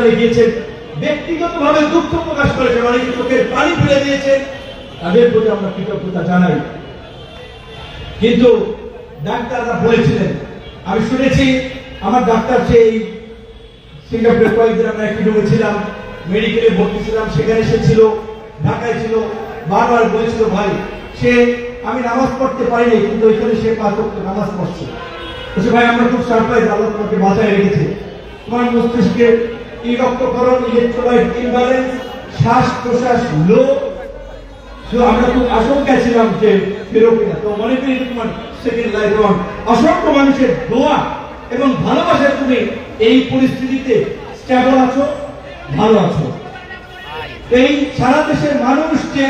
হসপিটালে গিয়েছেন, ব্যক্তিগতভাবে দুঃখ প্রকাশ করেছেন, অনেকে চোখের পানি ফেলে দিয়েছেন, তাদের প্রতি আমরা কৃতজ্ঞতা জানাই। কিন্তু ডাক্তাররা বলেছিলেন, আমি শুনেছি আমার ডাক্তার সেই সিঙ্গাপুরে কয়েকদিন আমরা একটি রুমে ছিলাম, মেডিকেলে ভর্তি ছিলাম, সেখানে সে ছিল, ঢাকায় ছিল, বারবার বলেছিল ভাই সে আমি নামাজ পড়তে পারিনি, কিন্তু ওইখানে সে 5 ওয়াক্ত নামাজ পড়ছে। বলছে ভাই আমরা খুব সারপ্রাইজ, আল্লাহ তোমাকে বাঁচায় রেখেছে, তোমার মস্তিষ্কে এই রক্তক্ষরণ, ইলেকট্রোলাইট ইমব্যালেন্স, শ্বাস প্রশ্বাস লো, আমরা খুব আশঙ্কা ছিলাম যে ফেরো কিনা। তো মনে করি তোমার সেকেন্ড লাইফ অন, অসংখ্য মানুষের দোয়া এবং ভালোবাসায় তুমি এই পরিস্থিতিতে স্টেবল আছো, ভালো আছো। এই সারা দেশের মানুষ যে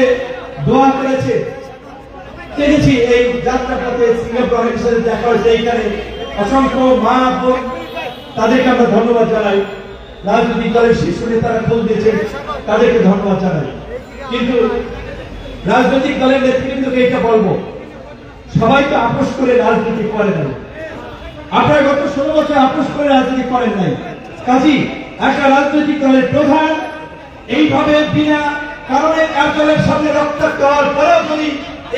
দোয়া করেছে, দেখেছি এই যাত্রাটাতে সিঙ্গাপুর অনেক সাথে দেখা হয়েছে, এইখানে অসংখ্য মা বোন, তাদেরকে আমরা ধন্যবাদ জানাই। রাজনৈতিক দলের শীর্ষ নেতারা খোঁজ দিয়েছেন, তাদেরকে ধন্যবাদ জানাই। কিন্তু রাজনৈতিক দলের নেতৃবৃন্দকে এটা বলবো, সবাই তো আপোষ করে রাজনীতি করে নাই, আপনারা গত 16 বছর আপোষ করে রাজনীতি করেন নাই। কাজী একটা রাজনৈতিক দলের প্রধান এইভাবে বিনা কারণে কার্যালয়ের সামনে রক্তাক্ত হওয়ার পরেও যদি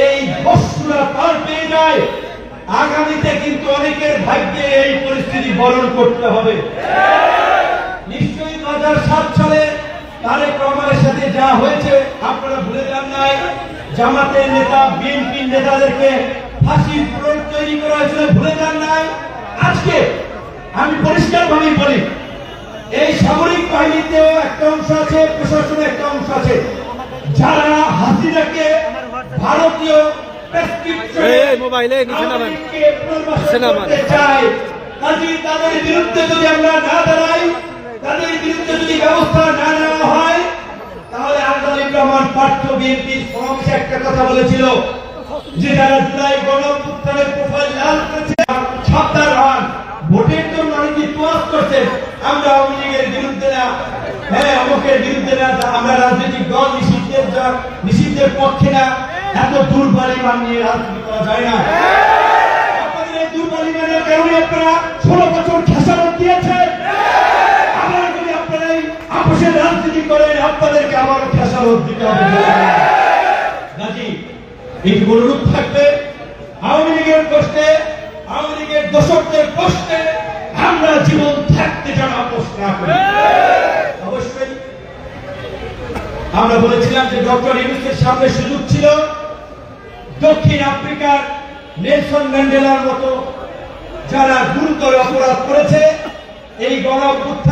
এই বস্তুরা পার পেয়ে যায়, আগামীতে কিন্তু অনেকের ভাগ্যে এই পরিস্থিতি বরণ করতে হবে। নিশ্চয়ই 2007 সালে তারেক রহমানের সাথে যা হয়েছে আপনারা ভুলে যান নাই। জামাতের নেতা, বিএনপির নেতাদেরকে ফাঁসির প্রয়োগ তৈরি করা হয়েছিল, ভুলে যান নাই। আজকে আমি পরিষ্কার ভাবেই বলি, এই সামরিক বাহিনীতেও একটা অংশ আছে, প্রশাসনের একটা অংশ আছে, যারা হাসিনাকে ভারতীয় তাদের বিরুদ্ধে যদি আমরা না দাঁড়াই, তাদের বিরুদ্ধে যদি ব্যবস্থা না নেওয়া হয়, তাহলে আব্দুল রহমান পার্থ বিএনপির সমাবেশে একটা কথা বলেছিল যে যারা জুলাই গণঅভ্যুত্থানের প্রোফাইল লাল করেছে, সাবধান হন, ভোটের জন্য অনেকে তোয়াজ করছেন, আমরা আওয়ামী লীগের বিরুদ্ধে না, হ্যাঁ অমুকের বিরুদ্ধে না, আমরা রাজনৈতিক দল নিষিদ্ধের পক্ষে না, এত দুর্বলিমান নিয়ে রাজনীতি করা যায় না। আপনাদের এই দুর্বলিমানের কারণে আপনারা 16 বছর খেসারত দিয়েছেন। আপনারা যদি আপনারা এই আপোষের রাজনীতি করেন, আপনাদেরকে আবারও খেসারত দিতে হবে। গাজী এই অনুরোধ থাকবে, আওয়ামী লীগের কষ্টে, আওয়ামী লীগের দোষকদের কষ্টে আমরা জীবন থাকতে যেন আপোষ না করি। অবশ্যই আমরা বলেছিলাম যে ডক্টর ইউনূসের সামনে সুযোগ ছিল দক্ষিণ আফ্রিকার নেলসন ম্যান্ডেলার মতো যারা গুরুতর অপরাধ করেছে, এই গণঅভ্যুত্থান